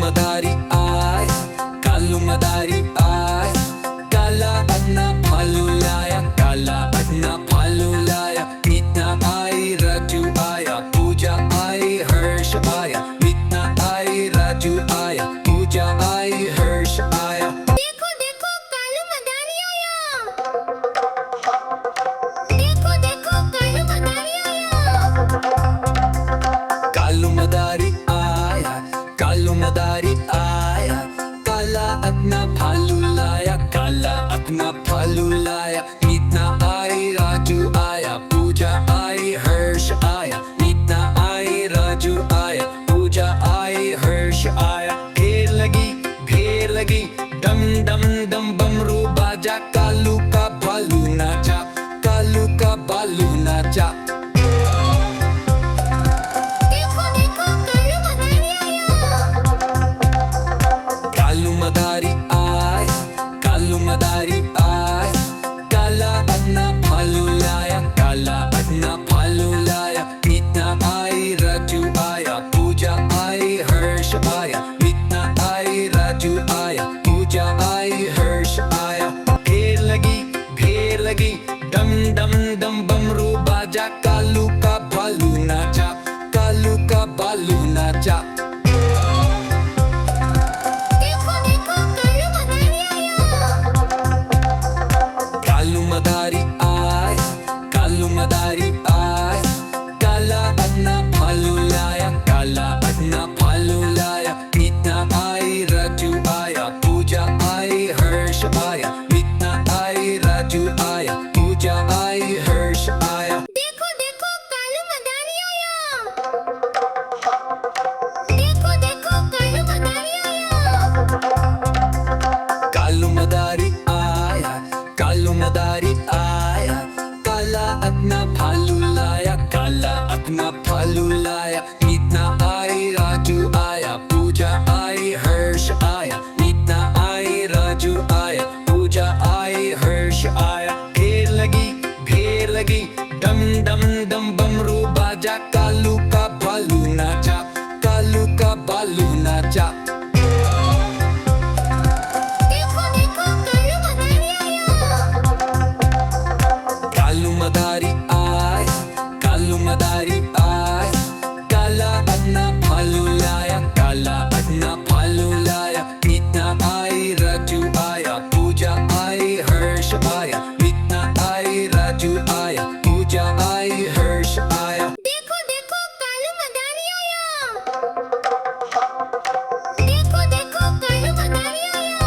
मदारी आय, कालू मदारी आय, काला अपना भालू लाया, काला अपना भालू लाया। मीना आई, राजू आया, पूजा आई, हर्ष आया। मीना आई, राजू आया, पूजा आई, हर्ष आया। देखो देखो कालू मदारी आया। देखो देखो कालू मदारी आया। कालू मदारी आया, कालू मदारी आया, काला अपना भालू लाया, काला अपना भालू लाया। मीना आई, राजू आया, पूजा आई, हर्ष आया। मीना आई, राजू आया, पूजा आई, हर्ष आया। ढेर लगी, डम डम डम बमरू बाजा, कालू का भालू नाचा, कालू का भालू नाचा। देखो देखो कालू मदारी आया। कालू मदारी आय, कालू मदारी आय, काला अपना भालू लाया, काला अपना भालू लाया। मीना आई, राजू आया, पूजा आई, हर्ष आया। मीना आई, राजू आया, पूजा आई, हर्ष आया। ढेर लगी, डम डम डम बमरू बाजा, कालू का भालू नाचा, कालू का भालू नाचा। देखो देखो कालू मदारी आया। कालू मदारी आय, कालू मदारी आय, काला अपना भालू लाया, काला अपना भालू लाया। मीना आई, राजू आया, पूजा आई, हर्ष आया। मीना आई, राजू आया, पूजा आई, हर्ष आया। देखो देखो कालू मदारी आया। देखो देखो कालू मदारी आया। कालू मदारी आया, कालू मदारी आया, काला अपना भालू लाया, काला अपना भालू लाया। मीना आई, राजू आया, पूजा आई, हर्ष आया। मीना आई, राजू आया, पूजा आई, हर्ष आया। ढेर लगी, डम डम डम बमरू बाजा, कालू का भालू नाचा, कालू का भालू नाचा। देखो देखो कालू मदारी आया। कालू मदारी आय, कालू मदारी आय, काला अपना भालू लाया, काला अपना भालू लाया। मीना आई, राजू आया, पूजा आई, हर्ष आया। मीना आई, राजू आया, पूजा आई, हर्ष आया। देखो देखो कालू मदारी आया। देखो देखो कालू मदारी आया।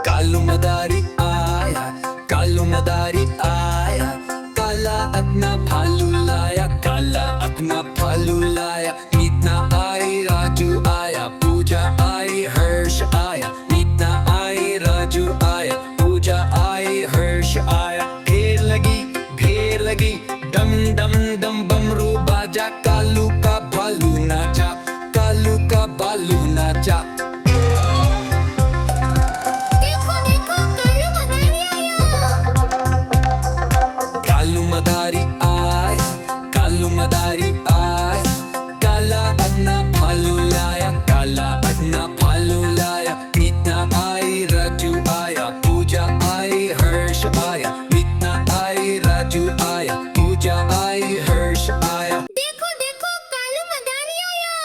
कालू मदारी आया, कालू मदारी आया, काला अपना भालू लाया, काला अपना भालू लाया। मीना आई, राजू आया, पूजा आई, हर्ष आया। मीना आई, राजू आया, पूजा आई, हर्ष आया। ढेर लगी, डम डम डम बमरू बाजा, कालू का भालू नाचा, कालू का भालू नाचा। देखो देखो कालू मदारी आया। कालू मदारी आय, कालू मदारी आय, काला अपना भालू लाया, काला अपना भालू लाया। मीना आई, राजू आया, पूजा आई, हर्ष आया। मीना आई, राजू आया, पूजा आई, हर्ष आया। देखो देखो कालू मदारी आया।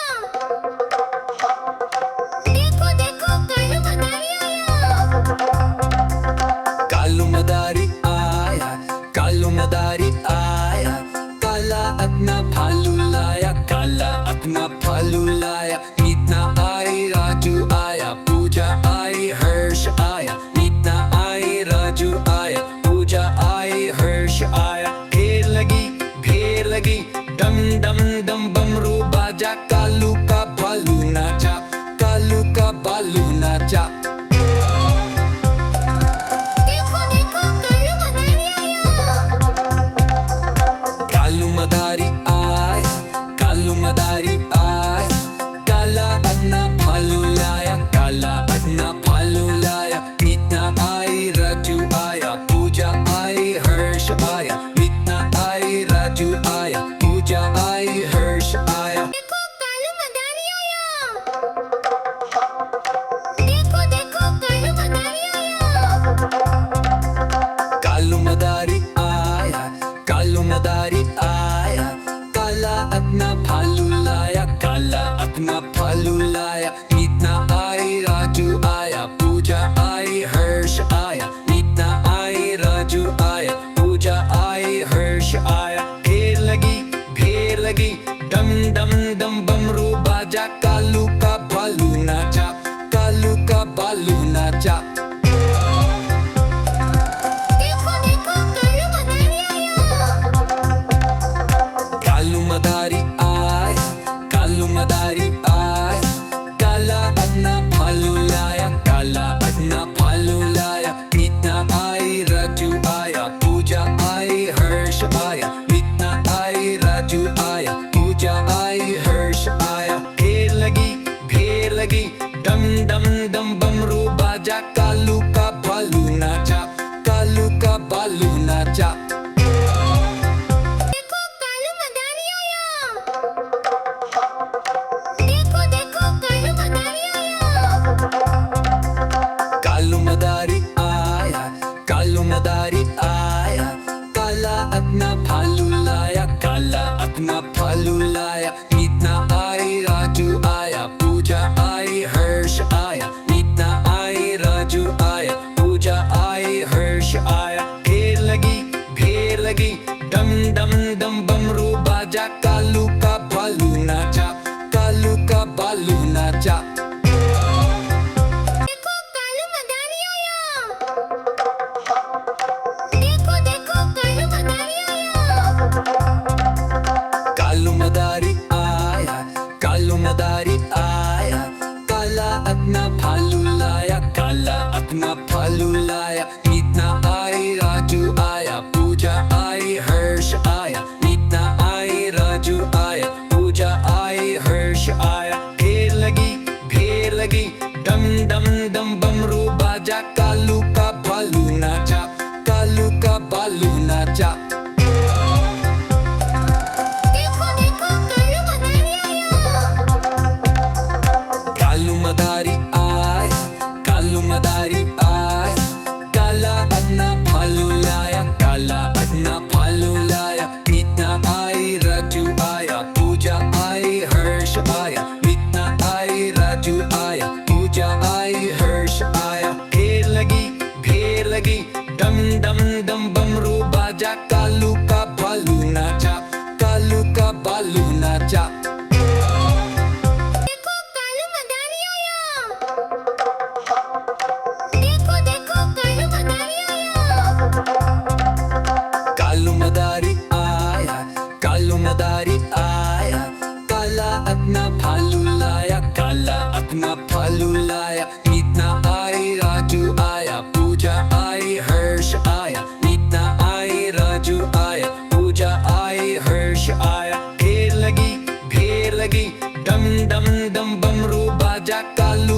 देखो देखो कालू मदारी आया। कालू मदारी आया, कालू मदारी आया, काला अपना भालू लाया, काला अपना भालू लाया। मीना आई, राजू आया, पूजा आई, हर्ष आया। मीना आई, राजू आया, पूजा आई, हर्ष आया। ढेर लगी, डम डम डम बमरू बाजा, कालू का भालू नाचा, कालू का भालू नाचा। देखो देखो कालू मदारी आया। कालू मदारी आय, कालू मदारी आय, काला अपना भालू लाया, काला अपना भालू लाया। मीना आई, राजू आया, पूजा आई, हर्ष आया। मीना आई, राजू आया, पूजा आई, हर्ष आया। देखो कालू मदारी आया। भालू लाया, मीतना आई राजू आया, पूजा आई हर्ष आया, मीतना आई राजू आया, पूजा आई हर्ष आया। ढेर लगी डम डम डम बमरू बाजा, कालू का भालू नाचा, कालू का भालू नाचा। देखो देखो कालू मदारी आया। कालू मदारी आया, काला अपना भालू लाया, काला अपना भालू लाया, मीतना आई राजू आया, पूजा आई हर्ष आया, मीतना आई राजू आया, पूजा आई हर्ष आया। ढेर लगी डम डम डम बमरू बाजा, कालू का भालू नाचा, कालू का भालू नाचा। देखो कालू मदारी आया। देखो देखो कालू मदारी आया। कालू मदारी आया, कालू मदारी आया, काला अपना भालू लाया, काला अपना भालू लाया, मीतना आई राजू आया, पूजा आई हर्ष आया, मीतना आई राजू आया, पूजा आई हर्ष आया। ढेर लगी डम डम डम बमरू बाजा, कालू का भालू नाचा, कालू का भालू नाचा। देखो कालू मदारी आया। देखो देखो कालू मदारी आया। कालू मदारी आया, कालू मदारी आया, काला अपना भालू लाया, काला अपना भालू लाया, मीतना आई राजू आया, पूजा आई हर्ष आया, मीतना आई राजू आया, पूजा आई हर्ष आया। ढेर लगी डम डम डम बमरू बाजा, कालू का भालू नाचा, कालू का भालू नाचा। देखो देखो कालू मदारी आया। कालू मदारी आया, कालू मदारी आया, काला अपना भालू लाया, काला अपना भालू लाया, मीतना आई राजू आया, पूजा आई हर्ष आया, मीतना आई राजू आया, पूजा आई हर्ष आया। ढेर लगी डम डम डम बमरू बाजा, कालू का भालू नाचा, कालू का भालू नाचा। देखो कालू मदारी आया। देखो देखो कालू मदारी आया। कालू मदारी आया, कालू मदारी आया, काला अपना भालू लाया, काला अपना भालू लाया, मीतना आई राजू आया, पूजा आई हर्ष आया, मीतना आई राजू आया, पूजा आई हर्ष आया। ढेर लगी डम डम डम बमरू बाजा, कालू